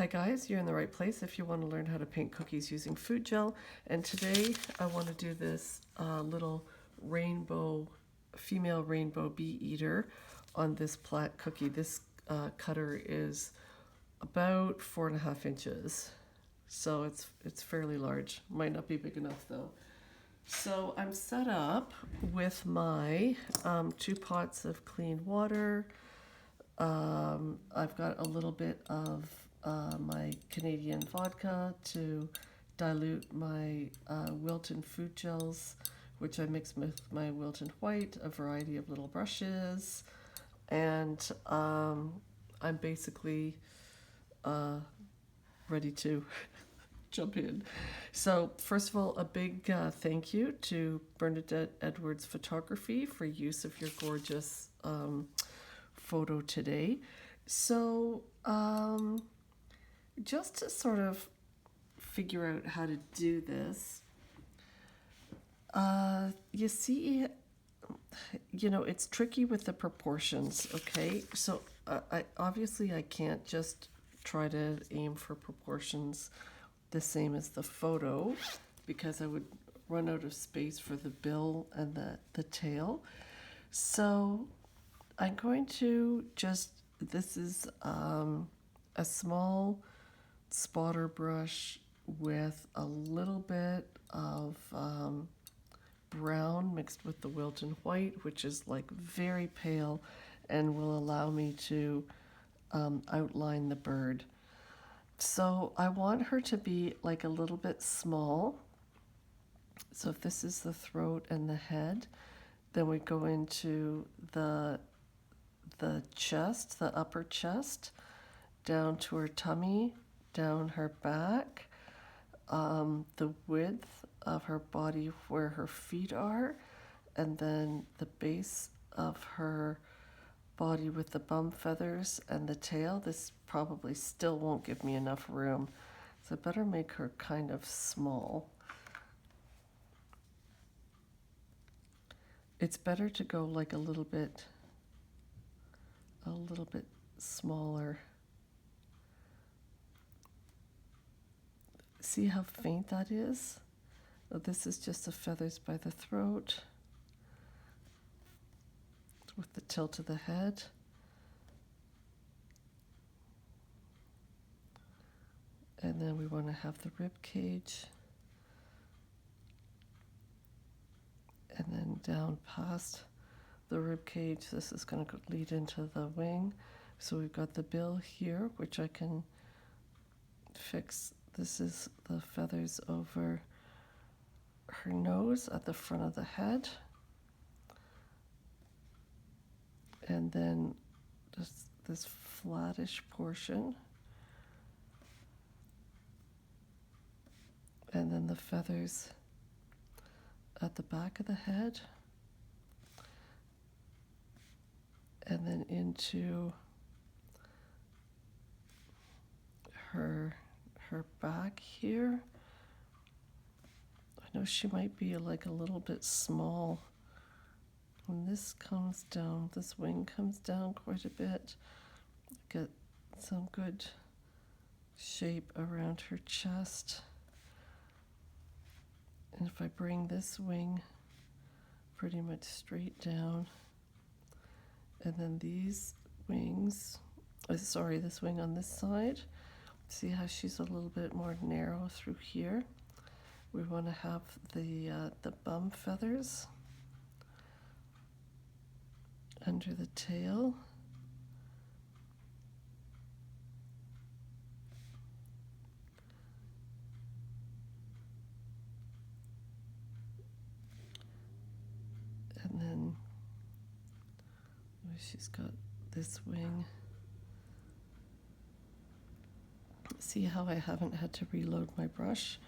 Hi guys, you're in the right place if you want to learn how to paint cookies using food gel. And today I want to do this little female rainbow bee eater on this Plaque cookie. This cutter is about 4.5 inches. So it's fairly large. Might not be big enough though. So I'm set up with my 2 pots of clean water. I've got a little bit of my Canadian vodka to dilute my Wilton food gels, which I mix with my Wilton white, a variety of little brushes, and I'm basically ready to jump in. So first of all, a big thank you to Bernadette Edwards Photography for use of your gorgeous photo today. So just to sort of figure out how to do this, you see, it's tricky with the proportions, okay? So I can't just try to aim for proportions the same as the photo because I would run out of space for the bill and the tail. So I'm going to this is a small spotter brush with a little bit of brown mixed with the Wilton white, which is like very pale and will allow me to outline the bird. So I want her to be like a little bit small. So if this is the throat and the head, then we go into the chest, the upper chest, down to her tummy, down her back, the width of her body where her feet are, and then the base of her body with the bum feathers and the tail. This probably still won't give me enough room, so I better make her kind of small. It's better to go like a little bit smaller. See how faint that is? This is just the feathers by the throat with the tilt of the head. And then we want to have the rib cage. And then down past the rib cage, this is going to lead into the wing. So we've got the bill here, which I can fix. This is the feathers over her nose at the front of the head. And then just this flattish portion. And then the feathers at the back of the head. And then into her back here. I know she might be like a little bit small. When this comes down, this wing comes down quite a bit. Get some good shape around her chest. And if I bring this wing pretty much straight down, and then these wings, this wing on this side, see how she's a little bit more narrow through here. We want to have the bum feathers under the tail. And then she's got this wing. See how I haven't had to reload my brush?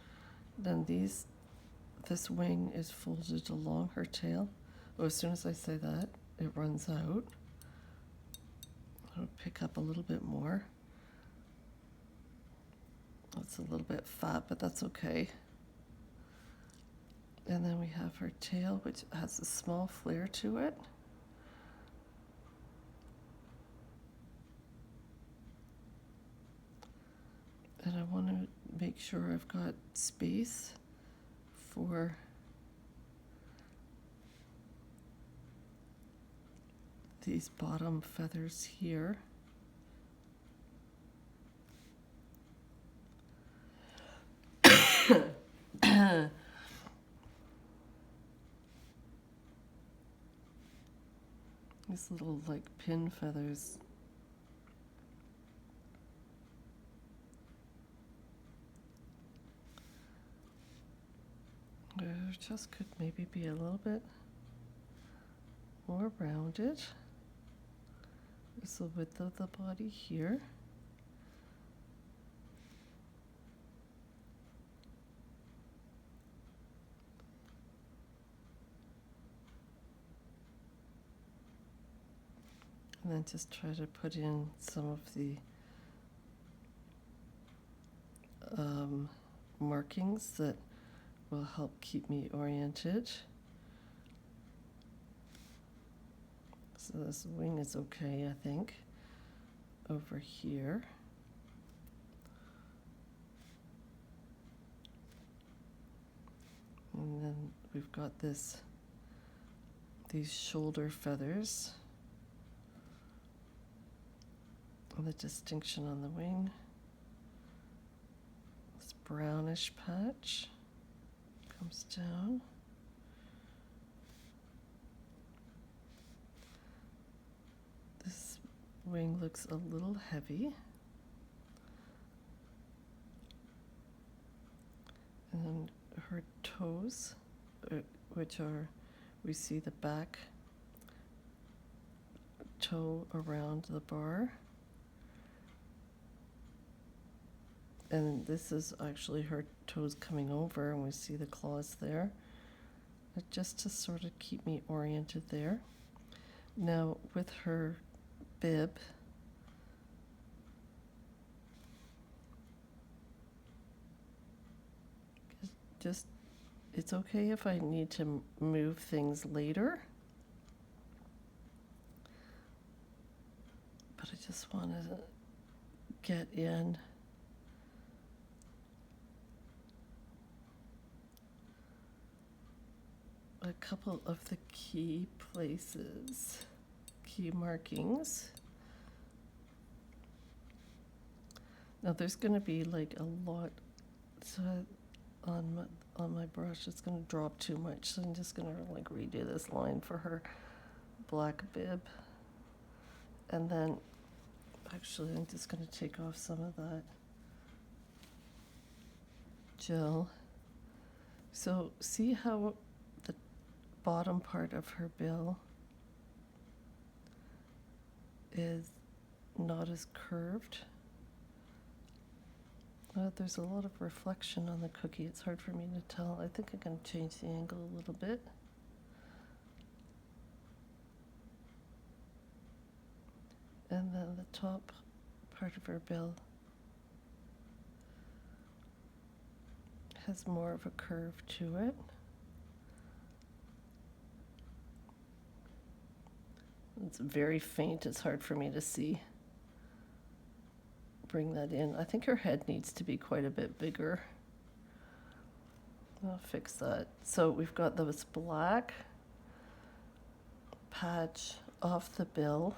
Then this wing is folded along her tail. Oh, as soon as I say that, it runs out. I'll pick up a little bit more. It's a little bit fat, but that's okay. And then we have her tail, which has a small flare to it. And I want to make sure I've got space for these bottom feathers here. These little like pin feathers. Her chest could maybe be a little bit more rounded. There's the width of the body here. And then just try to put in some of the markings that will help keep me oriented. So this wing is okay, I think, over here. And then we've got these shoulder feathers. And the distinction on the wing. This brownish patch comes down. This wing looks a little heavy. And then her toes, which are, we see the back toe around the bar. And this is actually her toes coming over, and we see the claws there. But just to sort of keep me oriented there. Now with her bib, just, it's okay if I need to move things later. But I just want to get in a couple of the key places, key markings. Now there's going to be like a lot on my brush. It's going to drop too much, so I'm just going to like redo this line for her black bib. And then actually I'm just going to take off some of that gel. So see how the bottom part of her bill is not as curved? There's a lot of reflection on the cookie. It's hard for me to tell. I think I can change the angle a little bit. And then the top part of her bill has more of a curve to it. It's very faint. It's hard for me to see. Bring that in. I think her head needs to be quite a bit bigger. I'll fix that. So we've got this black patch off the bill,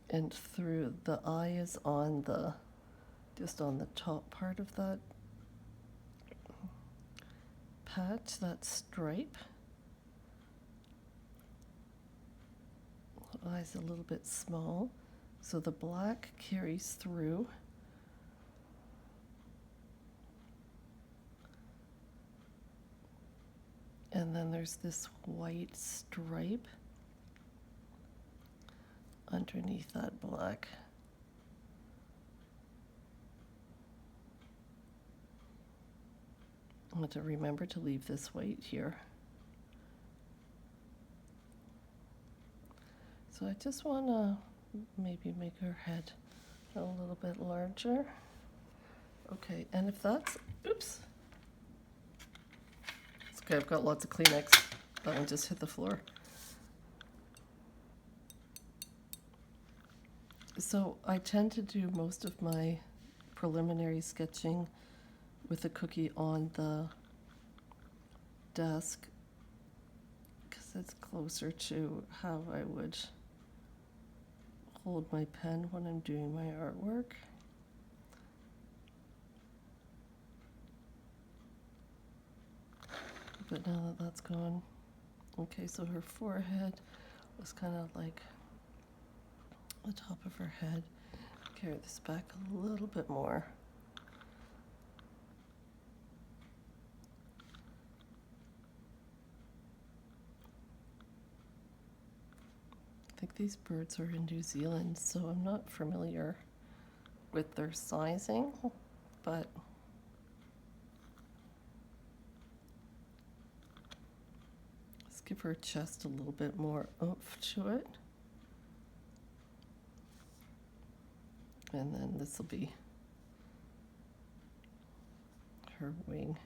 and through the eye is on the, just on the top part of that patch, that stripe. The eye's a little bit small. So the black carries through. And then there's this white stripe underneath that black. I want to remember to leave this white here. So I just want to maybe make her head a little bit larger. Okay, and if that's, oops. It's okay, I've got lots of Kleenex. That one just hit the floor. So I tend to do most of my preliminary sketching with a cookie on the desk because it's closer to how I would hold my pen when I'm doing my artwork. But now that that's gone, okay, so her forehead was kind of like the top of her head. Carry this back a little bit more. I think these birds are in New Zealand, so I'm not familiar with their sizing, but let's give her chest a little bit more oomph to it. And then this will be her wing.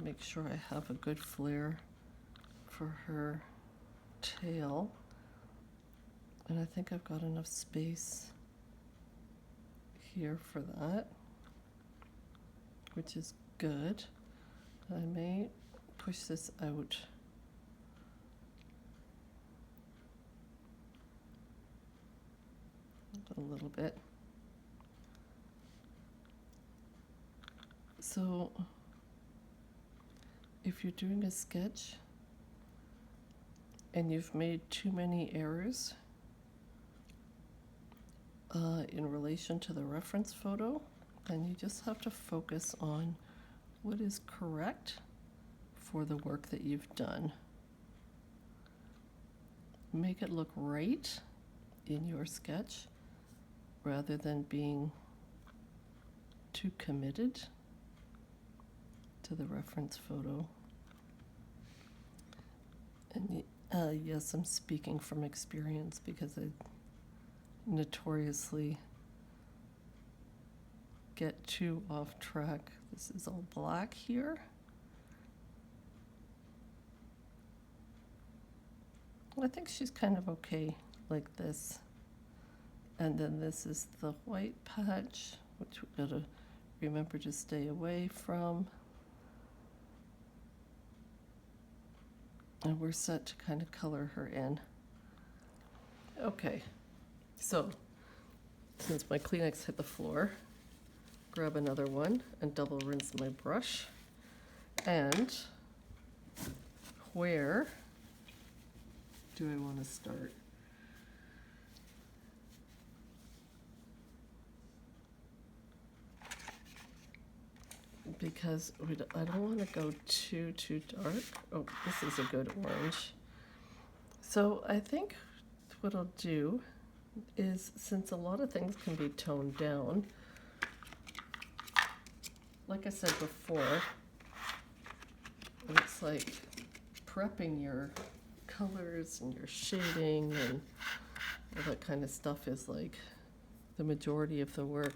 Make sure I have a good flare for her tail. And I think I've got enough space here for that, which is good. I may push this out a little bit. So if you're doing a sketch and you've made too many errors in relation to the reference photo, then you just have to focus on what is correct for the work that you've done. Make it look right in your sketch rather than being too committed to the reference photo. And yes, I'm speaking from experience because I notoriously get too off track. This is all black here. I think she's kind of okay like this. And then this is the white patch, which we've got to remember to stay away from. And we're set to kind of color her in. Okay, so since my Kleenex hit the floor, grab another one and double rinse my brush. And where do I want to start? Because I don't want to go too dark. Oh, this is a good orange. So I think what I'll do is, since a lot of things can be toned down, like I said before, it's like prepping your colors and your shading and all that kind of stuff is like the majority of the work.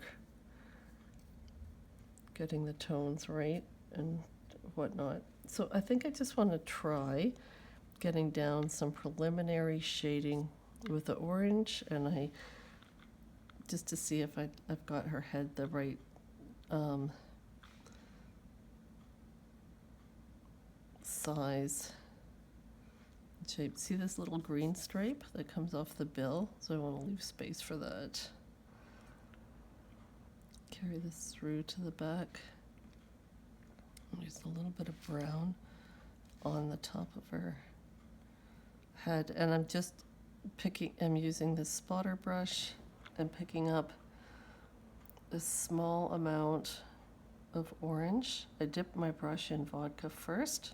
Getting the tones right and whatnot. So I think I just want to try getting down some preliminary shading with the orange, and I just to see if I've got her head the right size and shape. See this little green stripe that comes off the bill? So I want to leave space for that. Carry this through to the back. Just a little bit of brown on the top of her head. And I'm using this spotter brush and picking up a small amount of orange. I dip my brush in vodka first.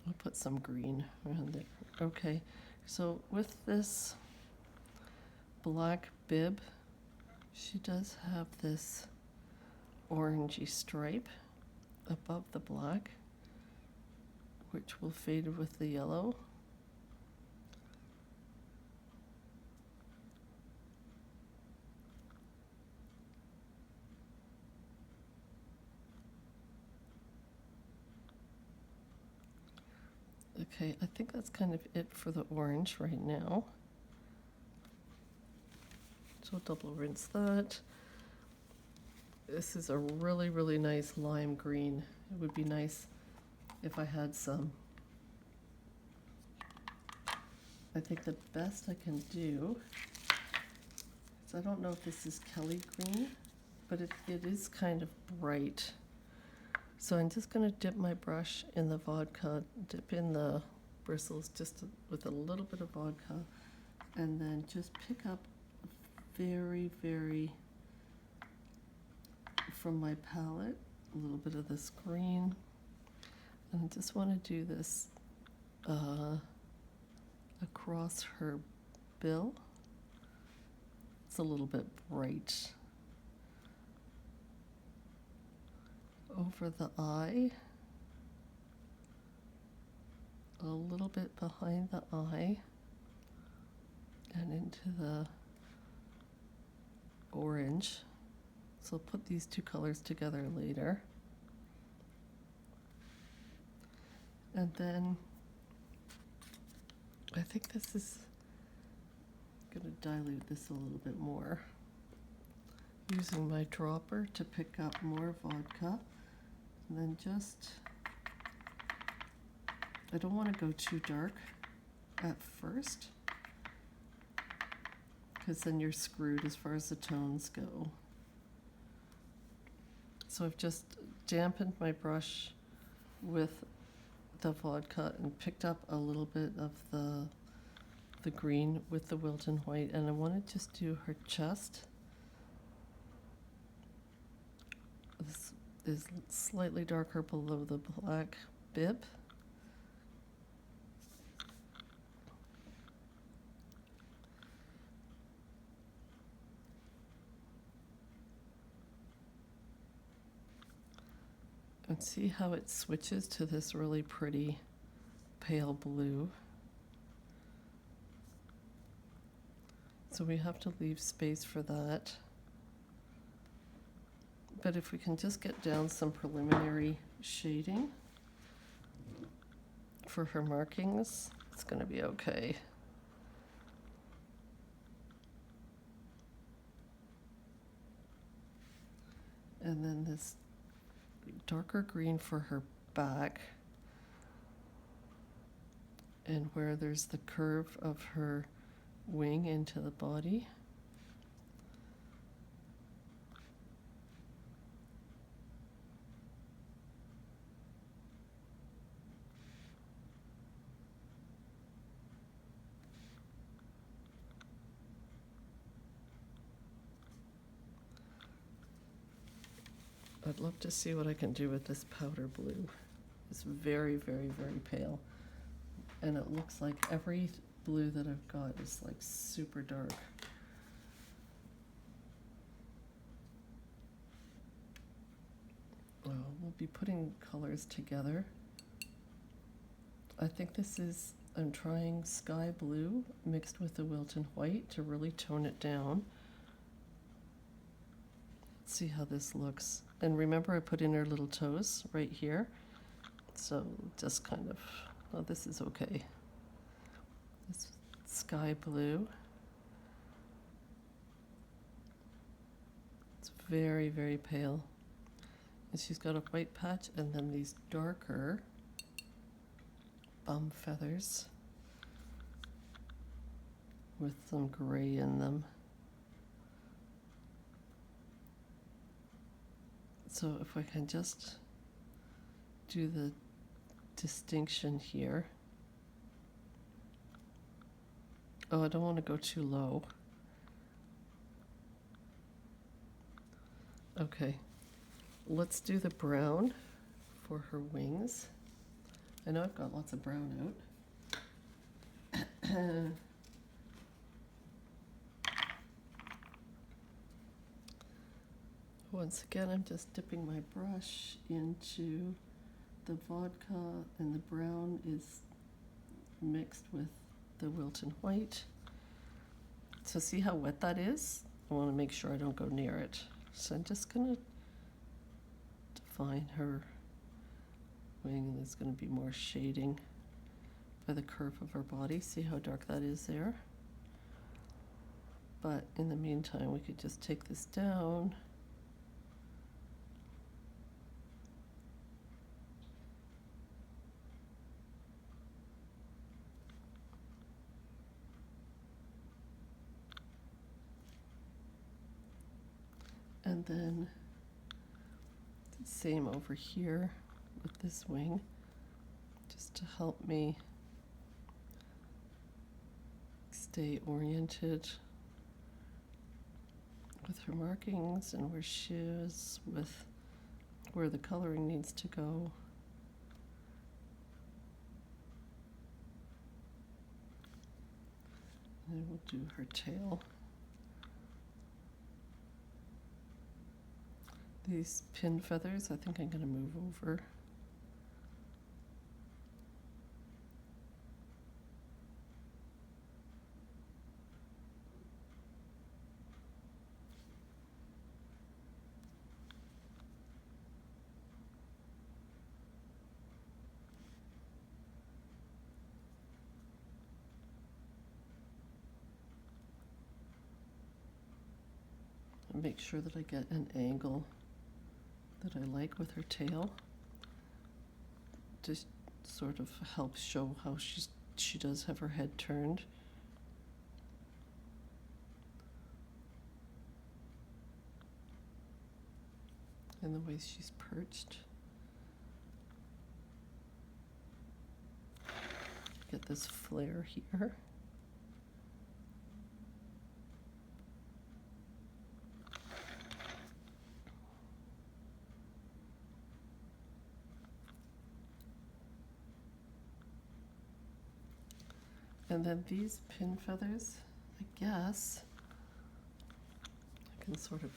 I'll put some green around there. Okay, so with this black bib, she does have this orangey stripe above the black, which will fade with the yellow. Okay, I think that's kind of it for the orange right now. So double rinse that. This is a really, really nice lime green. It would be nice if I had some. I think the best I can do is, I don't know if this is Kelly green, but it is kind of bright. So I'm just going to dip my brush in the vodka, dip in the bristles just with a little bit of vodka, and then just pick up very, very, from my palette, a little bit of this green. And I just want to do this across her bill. It's a little bit bright. Over the eye. A little bit behind the eye. And into the orange. So I'll put these two colors together later. And then I think this is going to dilute this a little bit more. Using my dropper to pick up more vodka. And then just, I don't want to go too dark at first, because then you're screwed as far as the tones go. So I've just dampened my brush with the vodka and picked up a little bit of the green with the Wilton white, and I want to just do her chest. This is slightly darker below the black bib. And see how it switches to this really pretty pale blue. So we have to leave space for that. But if we can just get down some preliminary shading for her markings, it's going to be okay. And then this darker green for her back, and where there's the curve of her wing into the body. I'd love to see what I can do with this powder blue. It's very, very, very pale. And it looks like every blue that I've got is like super dark. We'll be putting colors together. I think this is, I'm trying sky blue mixed with the Wilton white to really tone it down. Let's see how this looks. And remember, I put in her little toes right here. So just kind of, oh, this is okay. This sky blue. It's very, very pale. And she's got a white patch and then these darker bum feathers with some gray in them. So if I can just do the distinction here. Oh, I don't want to go too low. Okay, let's do the brown for her wings. I know I've got lots of brown out. Once again, I'm just dipping my brush into the vodka, and the brown is mixed with the Wilton white. So see how wet that is? I want to make sure I don't go near it. So I'm just going to define her wing, and there's going to be more shading by the curve of her body. See how dark that is there? But in the meantime, we could just take this down. And then same over here with this wing, just to help me stay oriented with her markings and where she is, with where the coloring needs to go. And we'll do her tail. These pin feathers, I think I'm going to move over. And make sure that I get an angle that I like with her tail. Just sort of helps show how she does have her head turned. And the way she's perched. Get this flare here. And then these pin feathers, I guess, I can sort of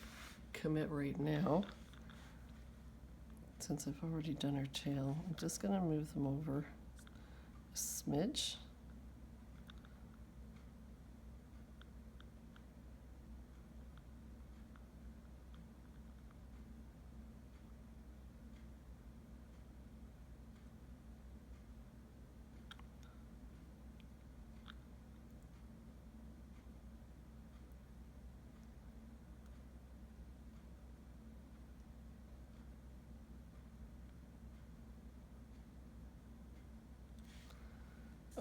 commit right now, since I've already done her tail. I'm just going to move them over a smidge.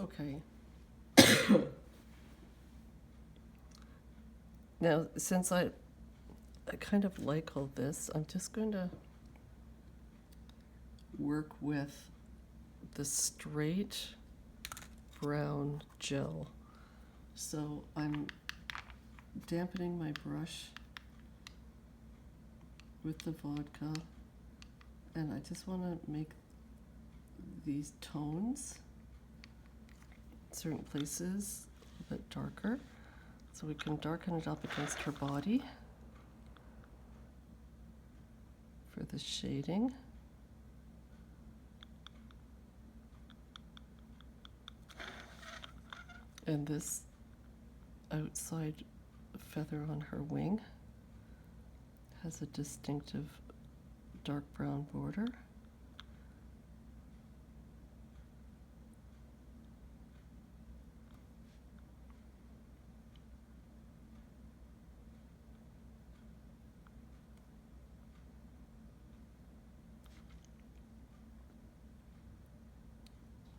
Okay. Now, since I kind of like all this, I'm just going to work with the straight brown gel. So I'm dampening my brush with the vodka, and I just want to make these tones certain places a bit darker, so we can darken it up against her body for the shading. And this outside feather on her wing has a distinctive dark brown border.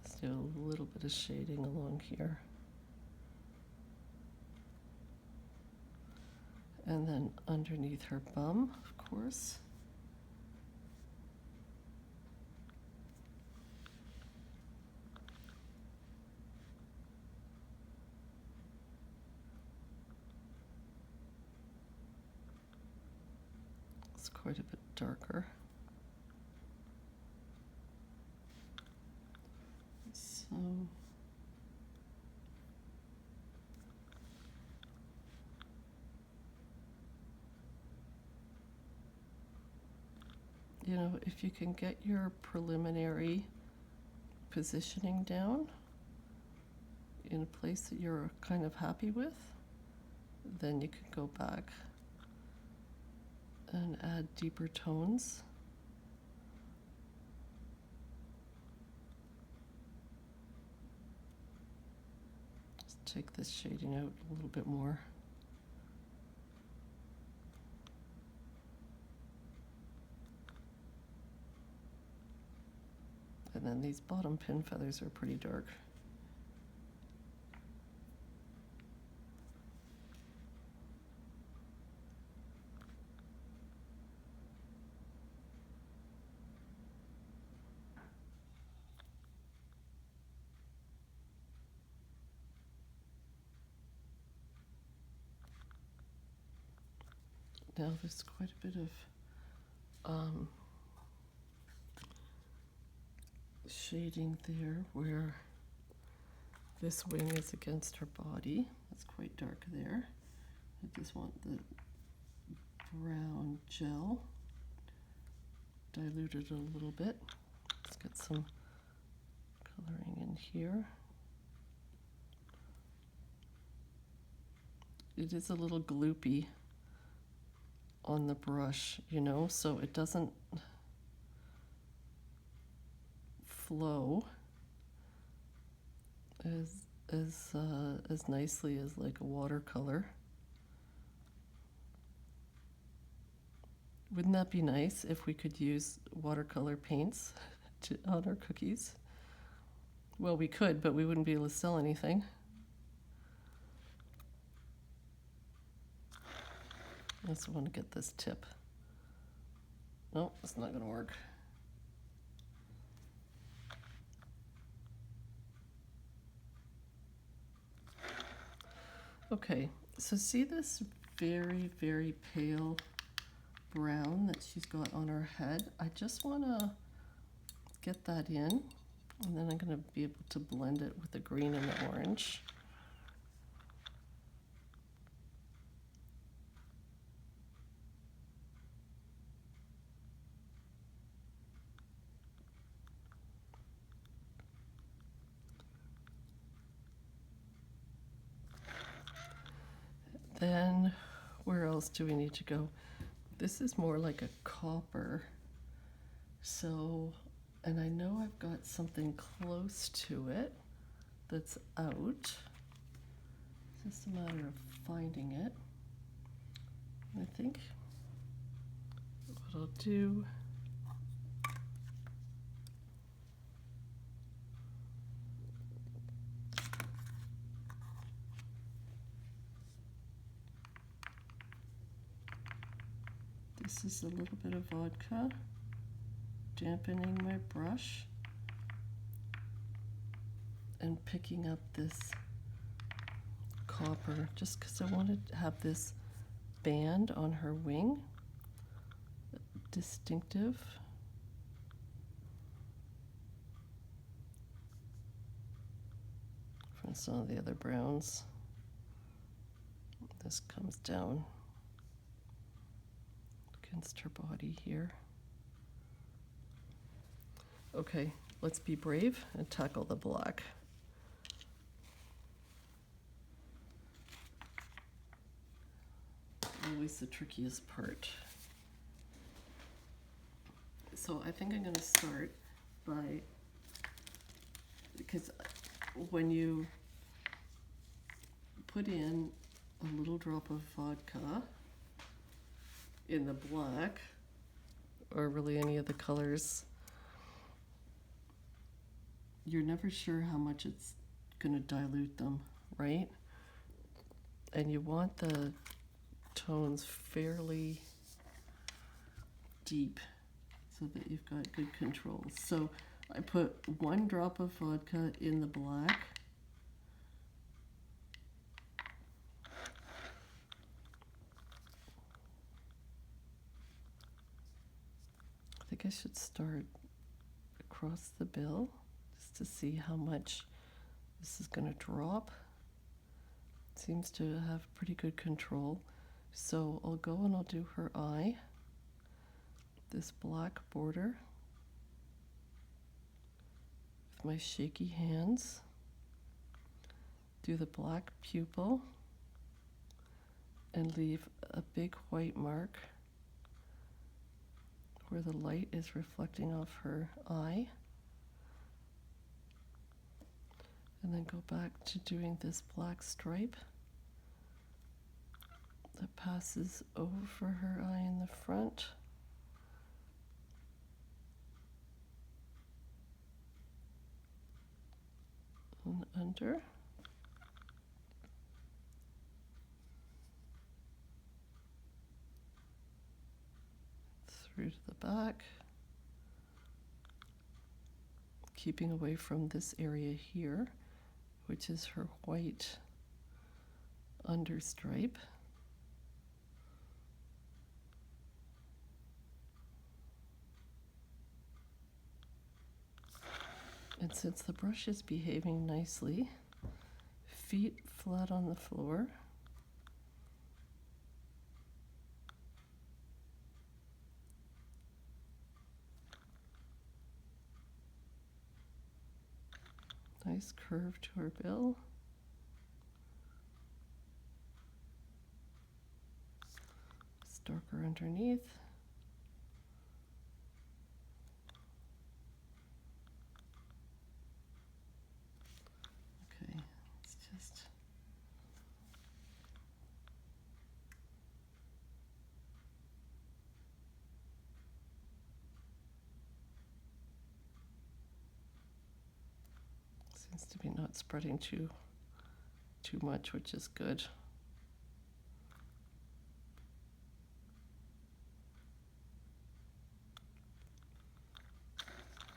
Let's do a little bit of shading along here. And then underneath her bum, of course. It's quite a bit darker. So you know, if you can get your preliminary positioning down in a place that you're kind of happy with, then you can go back and add deeper tones. take this shading out a little bit more. And then these bottom pin feathers are pretty dark. Now there's quite a bit of shading there where this wing is against her body. It's quite dark there. I just want the brown gel diluted a little bit. Let's get some coloring in here. It is a little gloopy on the brush, you know, so it doesn't flow as nicely as like a watercolor. Wouldn't that be nice if we could use watercolor paints on our cookies? Well, we could, but we wouldn't be able to sell anything. I just want to get this tip. No, it's not going to work. Okay, so see this very, very pale brown that she's got on her head? I just want to get that in, and then I'm going to be able to blend it with the green and the orange. Then where else do we need to go? This is more like a copper. So, and I know I've got something close to it that's out. It's just a matter of finding it. I think what I'll do, this is a little bit of vodka, dampening my brush, and picking up this copper, just because I wanted to have this band on her wing, distinctive. From some of the other browns. This comes down against her body here. Okay, let's be brave and tackle the black. Always the trickiest part. So I think I'm going to start by, because when you put in a little drop of vodka in the black, or really any of the colors, you're never sure how much it's going to dilute them, right? And you want the tones fairly deep so that you've got good control. So I put 1 drop of vodka in the black. I think I should start across the bill just to see how much this is going to drop. It seems to have pretty good control. So I'll go and I'll do her eye, this black border, with my shaky hands, do the black pupil, and leave a big white mark where the light is reflecting off her eye. And then go back to doing this black stripe that passes over her eye in the front. And under. Through to the back. Keeping away from this area here, which is her white understripe. And since the brush is behaving nicely, feet flat on the floor. Nice curve to her bill. It's darker underneath. Okay, it's just seems to be not spreading too much, which is good.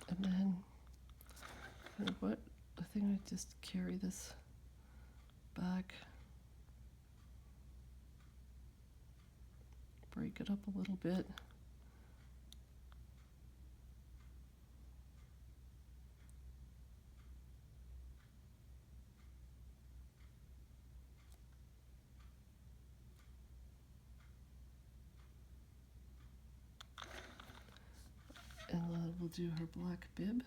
And then, you know what? I think I just carry this back, break it up a little bit. And we'll do her black bib.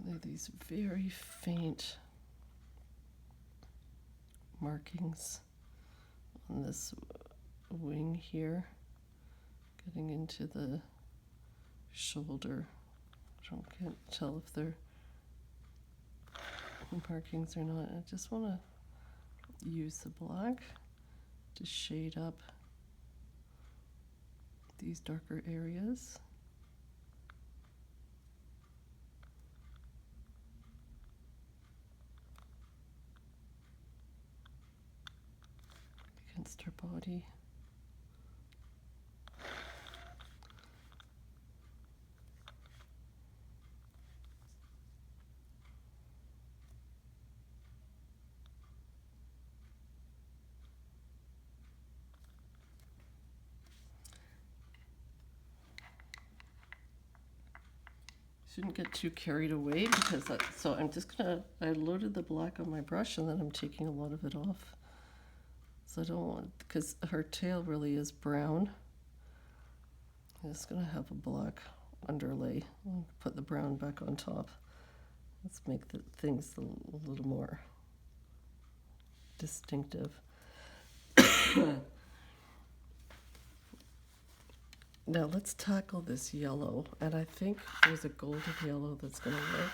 There are these very faint markings on this wing here, getting into the shoulder. Can't tell if they're markings or not. I just want to use the black to shade up these darker areas. Against her body. Shouldn't get too carried away because so I'm just gonna, I loaded the black on my brush and then I'm taking a lot of it off. So I don't want, because her tail really is brown. I'm just gonna have a black underlay. I'll put the brown back on top. Let's make the things a little more distinctive. Now let's tackle this yellow, and I think there's a golden yellow that's going to work.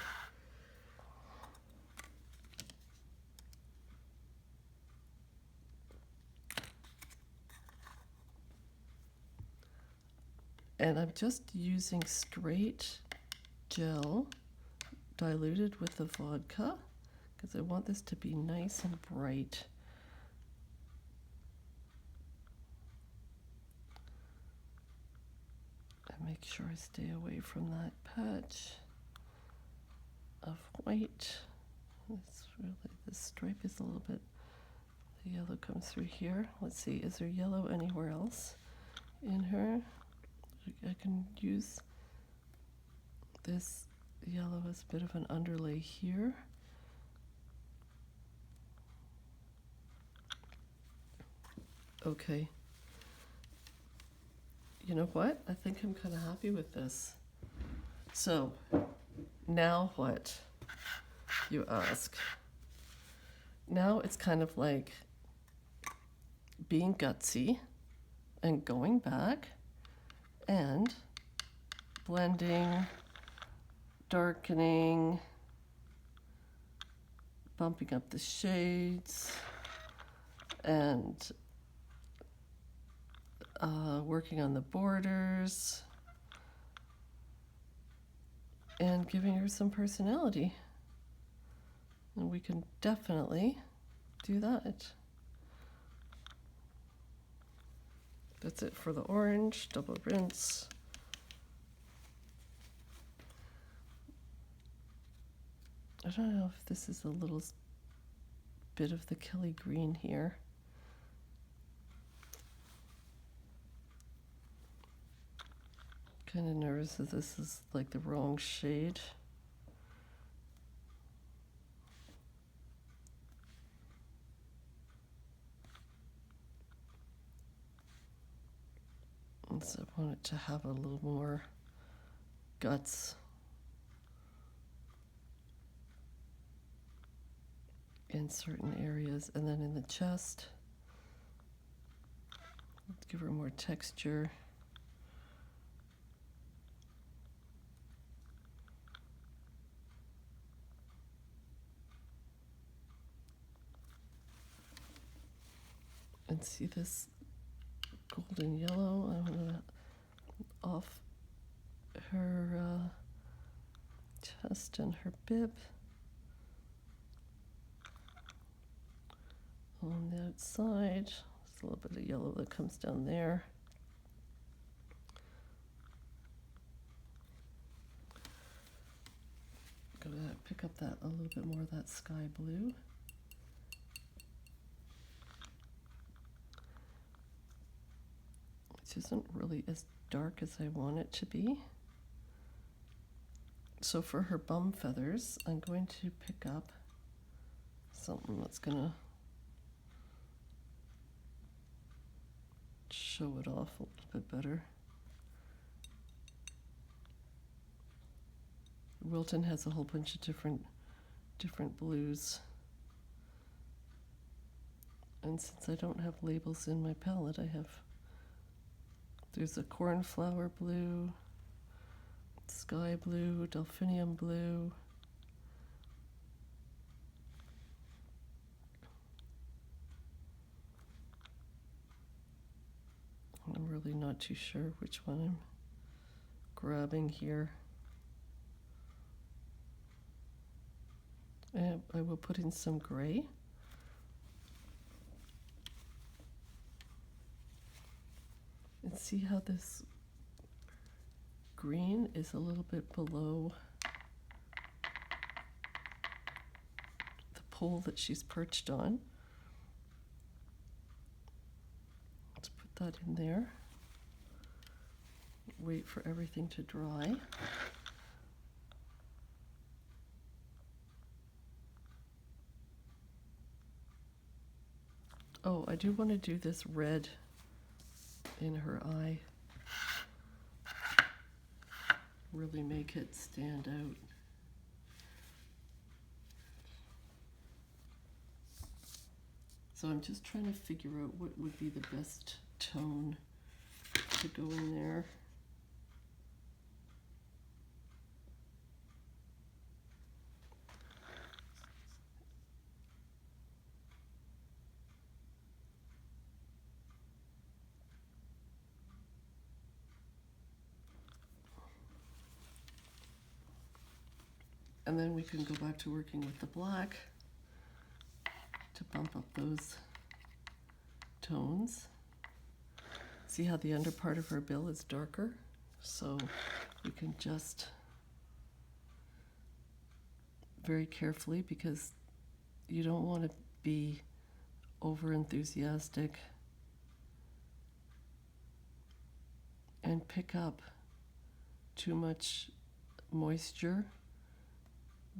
And I'm just using straight gel diluted with the vodka because I want this to be nice and bright. Make sure I stay away from that patch of white. It's really, this stripe is a little bit, the yellow comes through here. Let's see, is there yellow anywhere else in her? I can use this yellow as a bit of an underlay here. Okay. You know what? I think I'm kind of happy with this. So, now what, you ask? Now it's kind of like being gutsy and going back and blending, darkening, bumping up the shades, and working on the borders, and giving her some personality. And we can definitely do that. That's it for the orange, double rinse. I don't know if this is a little bit of the Kelly green here. Kind of nervous that this is like the wrong shade. And so I want it to have a little more guts in certain areas, and then in the chest, let's give her more texture. And see this golden yellow? I'm gonna off her chest and her bib. On the outside, there's a little bit of yellow that comes down there. Gonna pick up that a little bit more of that sky blue. Which isn't really as dark as I want it to be. So for her bum feathers, I'm going to pick up something that's gonna show it off a little bit better. Wilton has a whole bunch of different blues. And since I don't have labels in my palette, there's a cornflower blue, sky blue, delphinium blue, I'm really not too sure which one I'm grabbing here. And I will put in some gray. And see how this green is a little bit below the pole that she's perched on. Let's put that in there. Wait for everything to dry. Oh, I do want to do this red in her eye. Really make it stand out. So I'm just trying to figure out what would be the best tone to go in there. And then we can go back to working with the black to bump up those tones. See how the under part of her bill is darker? So we can just very carefully, because you don't want to be over enthusiastic and pick up too much moisture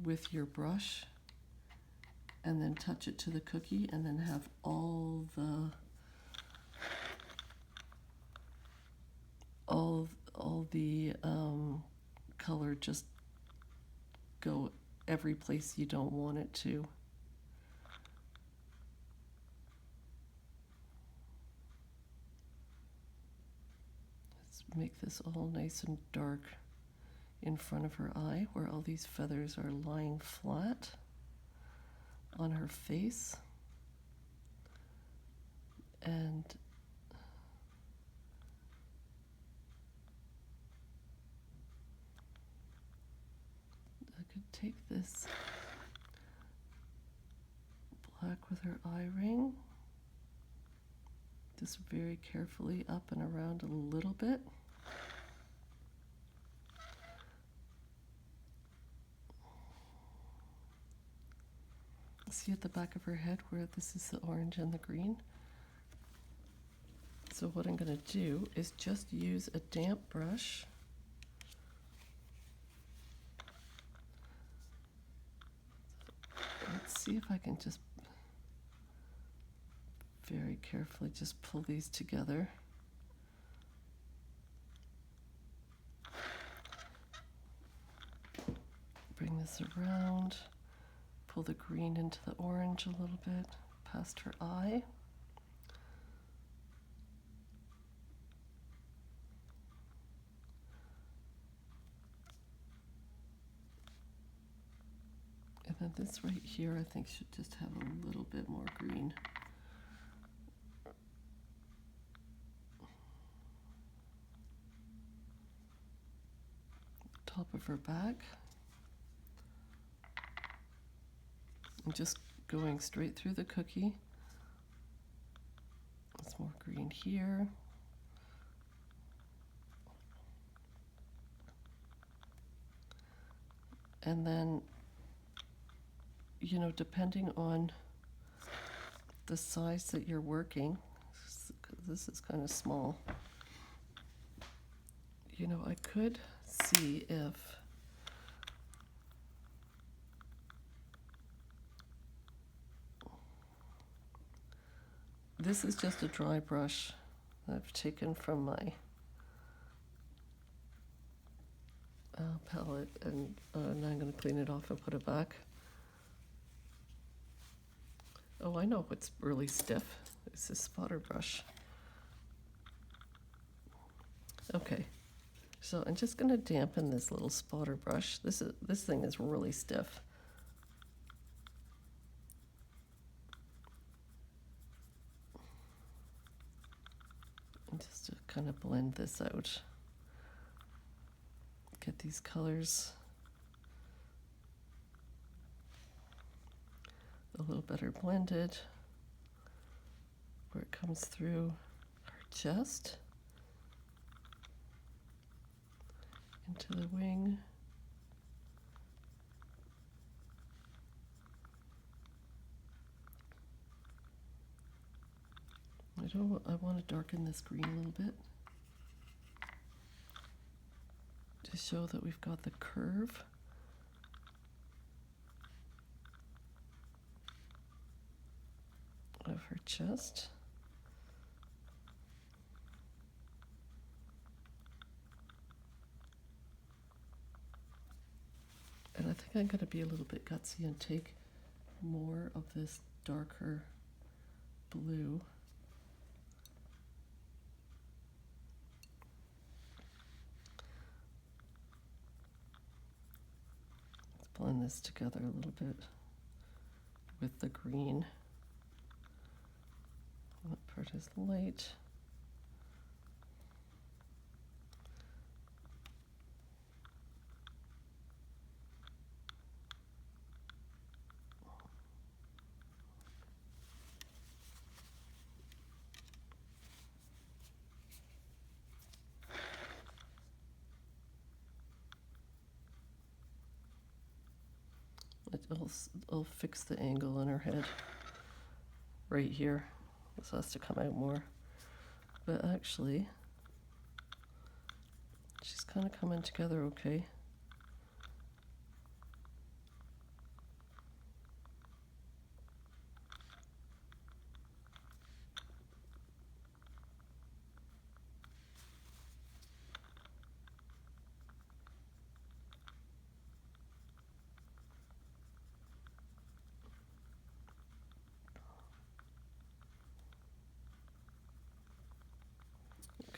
with your brush and then touch it to the cookie and then have all the color just go every place you don't want it to. Let's make this all nice and dark in front of her eye where all these feathers are lying flat on her face. And I could take this black with her eye ring, just very carefully up and around a little bit. See at the back of her head where this is the orange and the green? So what I'm going to do is just use a damp brush let's see if I can just very carefully just pull these together. Bring this around, pull the green into the orange a little bit, past her eye. And then this right here I think should just have a little bit more green. Top of her back. And just going straight through the cookie. There's more green here. And then, you know, depending on the size that you're working, this is kind of small, you know, I could see if this is just a dry brush that I've taken from my palette, and now I'm going to clean it off and put it back. Oh, I know what's really stiff. It's this spotter brush. Okay, so I'm just going to dampen this little spotter brush. This thing is really stiff. And just to kind of blend this out. Get these colors a little better blended where it comes through her chest into the wing. I want to darken this green a little bit to show that we've got the curve. Of her chest. And I think I'm going to be a little bit gutsy and take more of this darker blue. Let's blend this together a little bit with the green. That part is light. I'll fix the angle on her head right here. This has to come out more. But actually, she's kind of coming together okay.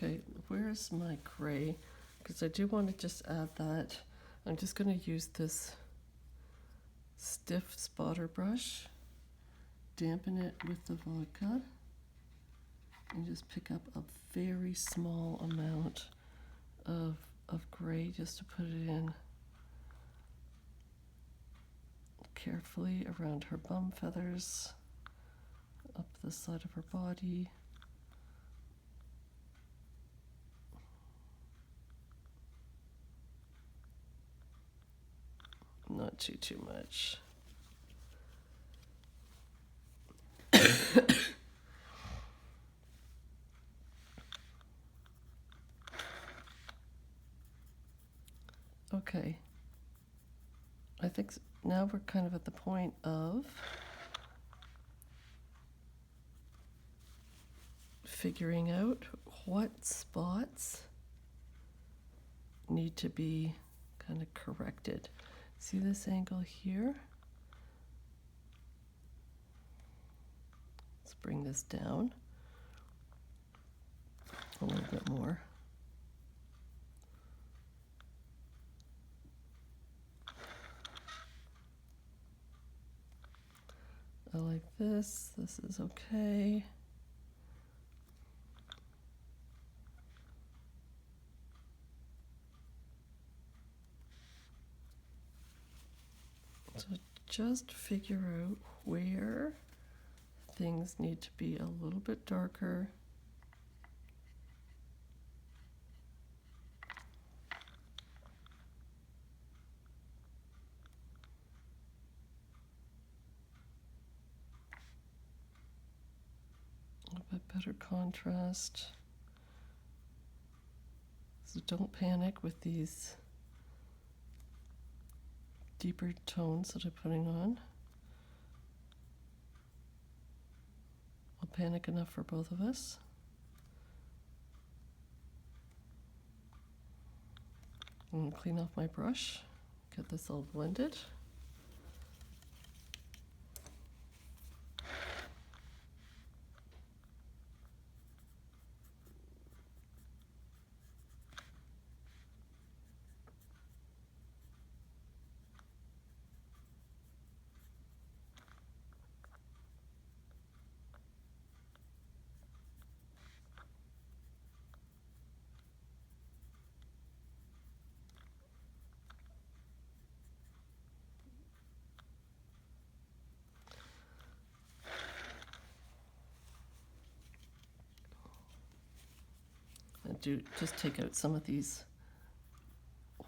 Okay, where's my gray? Because I do want to just add that. I'm just going to use this stiff spotter brush, dampen it with the vodka, and just pick up a very small amount of gray just to put it in carefully around her bum feathers, up the side of her body. Not too much. Okay. I think now we're kind of at the point of figuring out what spots need to be kind of corrected. See this angle here? Let's bring this down a little bit more. I like this. This is okay. So just figure out where things need to be a little bit darker. A bit better contrast. So don't panic with these deeper tones that I'm putting on. I'll panic enough for both of us. I'm going to clean off my brush, get this all blended. And just take out some of these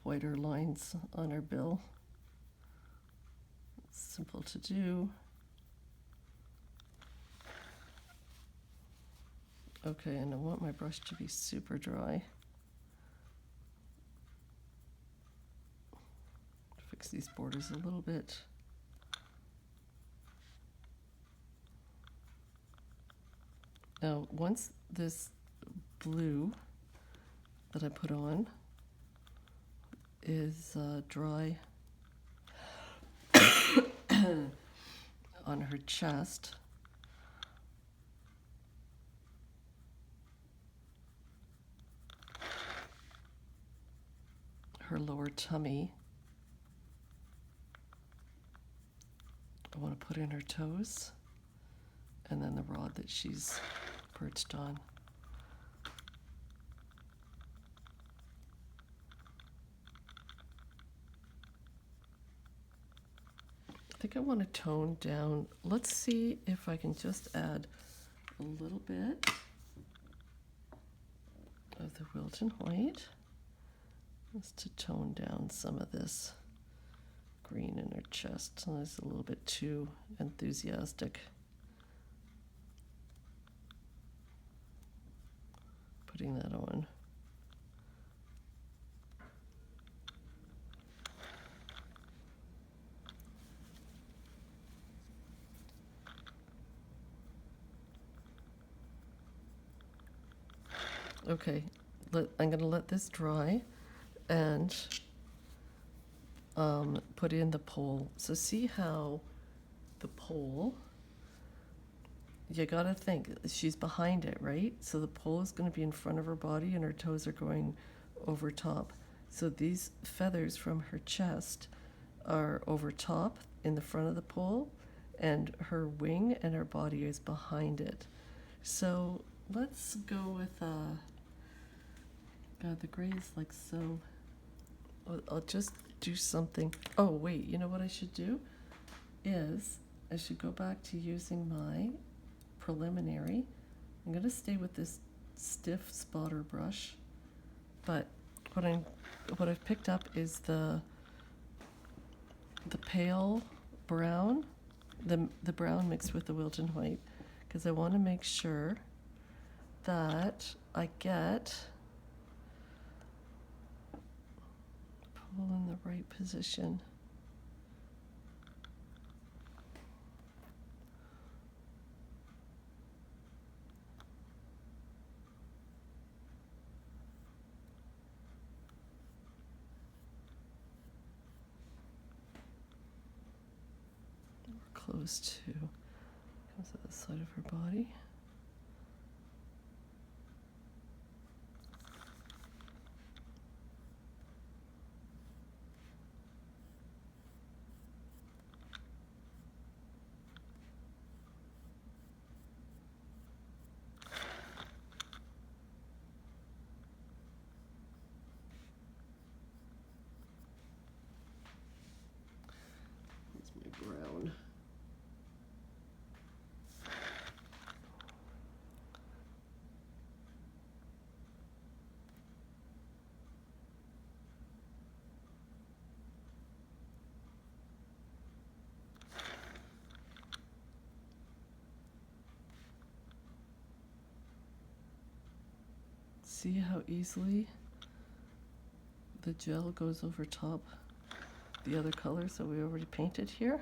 whiter lines on her bill. It's simple to do. Okay, and I want my brush to be super dry. Fix these borders a little bit. Now, once this blue that I put on is dry on her chest, her lower tummy, I want to put in her toes, and then the rod that she's perched on. I think I want to tone down. Let's see if I can just add a little bit of the Wilton White, just to tone down some of this green in her chest. So it's a little bit too enthusiastic. Putting that on. Okay, I'm going to let this dry and put in the pole. So see how the pole you gotta think, she's behind it, right? So the pole is gonna be in front of her body and her toes are going over top. So these feathers from her chest are over top in the front of the pole, and her wing and her body is behind it. So let's go with, God, the gray is like so. I'll just do something. Oh, wait, you know what I should do? Is I should go back to using my preliminary. I'm going to stay with this stiff spotter brush, but what I've picked up is the pale brown, the brown mixed with the Wilton white, because I want to make sure that I get pull in the right position. Close to comes to the side of her body. That's my brown. See how easily the gel goes over top the other colors that we already painted here?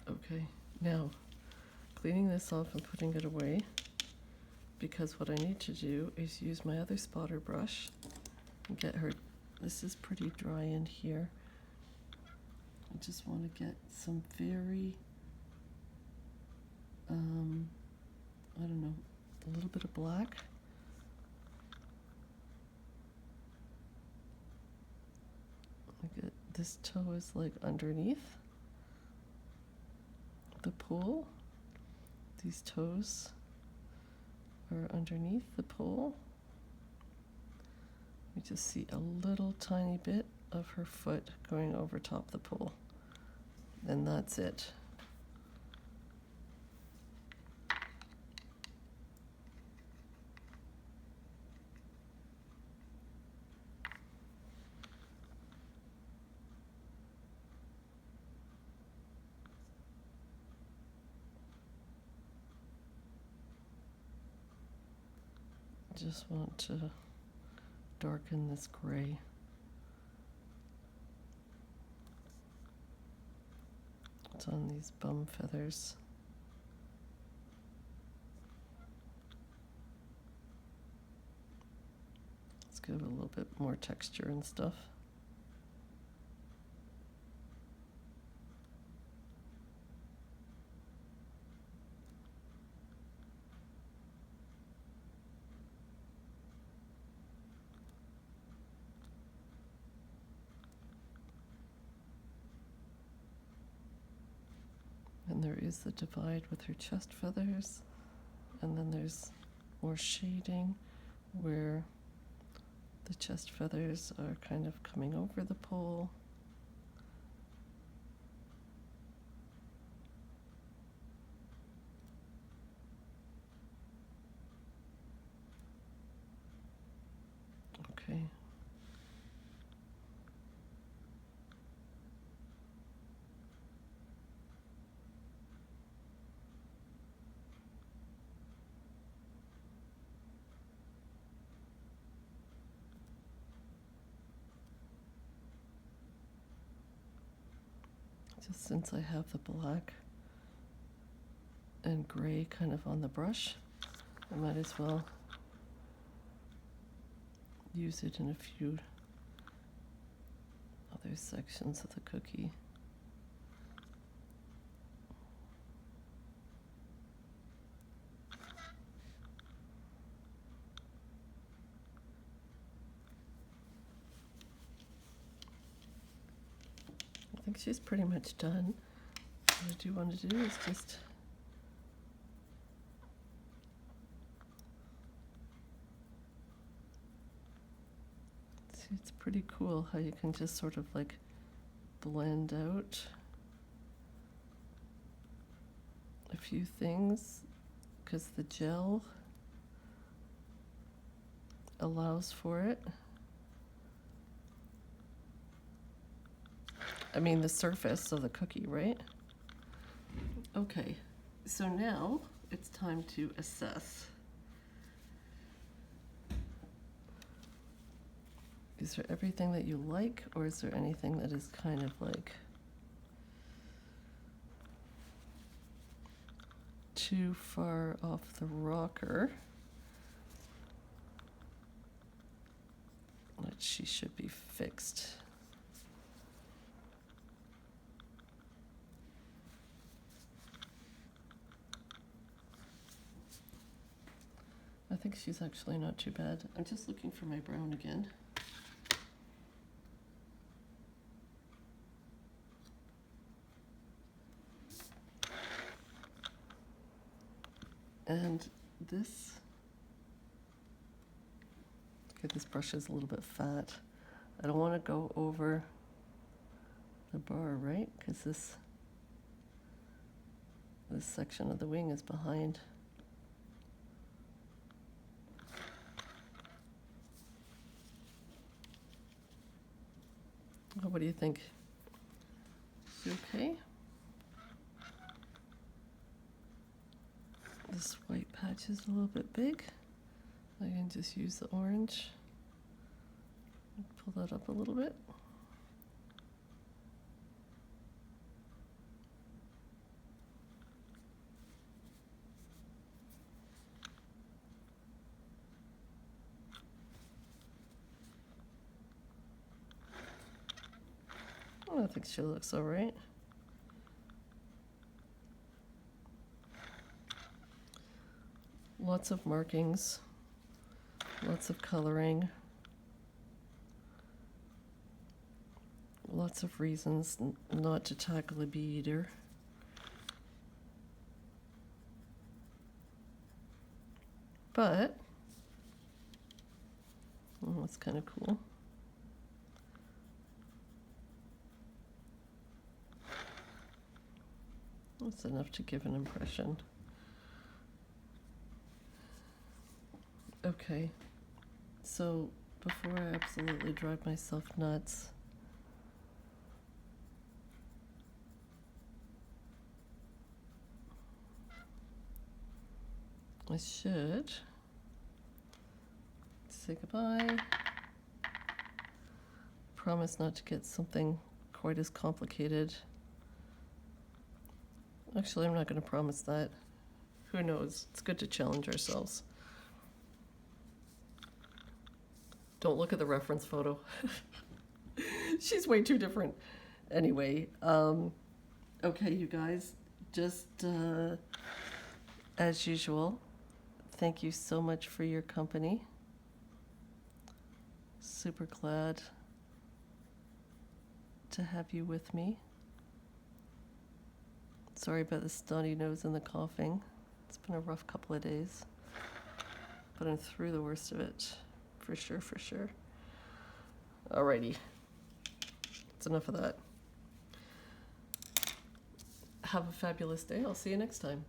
Okay, now cleaning this off and putting it away, because what I need to do is use my other spotter brush and get her. This is pretty dry in here. I just want to get some very, I don't know, a little bit of black. Look at this toe is like underneath the pool. These toes are underneath the pool. We just see a little tiny bit of her foot going over top the pool. And that's it. Just want to darken this gray. It's on these bum feathers. Let's give it a little bit more texture and stuff. And there is the divide with her chest feathers, and then there's more shading where the chest feathers are kind of coming over the pole. Okay. Just since I have the black and gray kind of on the brush, I might as well use it in a few other sections of the cookie. I think she's pretty much done. What I do want to do is just see, it's pretty cool how you can just sort of like blend out a few things because the gel allows for it. I mean the surface of the cookie, right? Okay, so now it's time to assess. Is there everything that you like, or is there anything that is kind of like too far off the rocker? That she should be fixed. I think she's actually not too bad. I'm just looking for my brown again. And this, okay, this brush is a little bit fat. I don't want to go over the bar, right? Because this section of the wing is behind. Oh, what do you think? Is it okay? This white patch is a little bit big. I can just use the orange. Pull that up a little bit. I think she looks all right. Lots of markings, lots of coloring, lots of reasons not to tackle a bee eater. But, oh, that's kind of cool. That's enough to give an impression. Okay, so before I absolutely drive myself nuts, I should say goodbye. Promise not to get something quite as complicated. Actually, I'm not going to promise that. Who knows? It's good to challenge ourselves. Don't look at the reference photo. She's way too different. Anyway, okay, you guys, just as usual, thank you so much for your company. Super glad to have you with me. Sorry about the snotty nose and the coughing. It's been a rough couple of days, but I'm through the worst of it. For sure, for sure. Alrighty. That's enough of that. Have a fabulous day. I'll see you next time.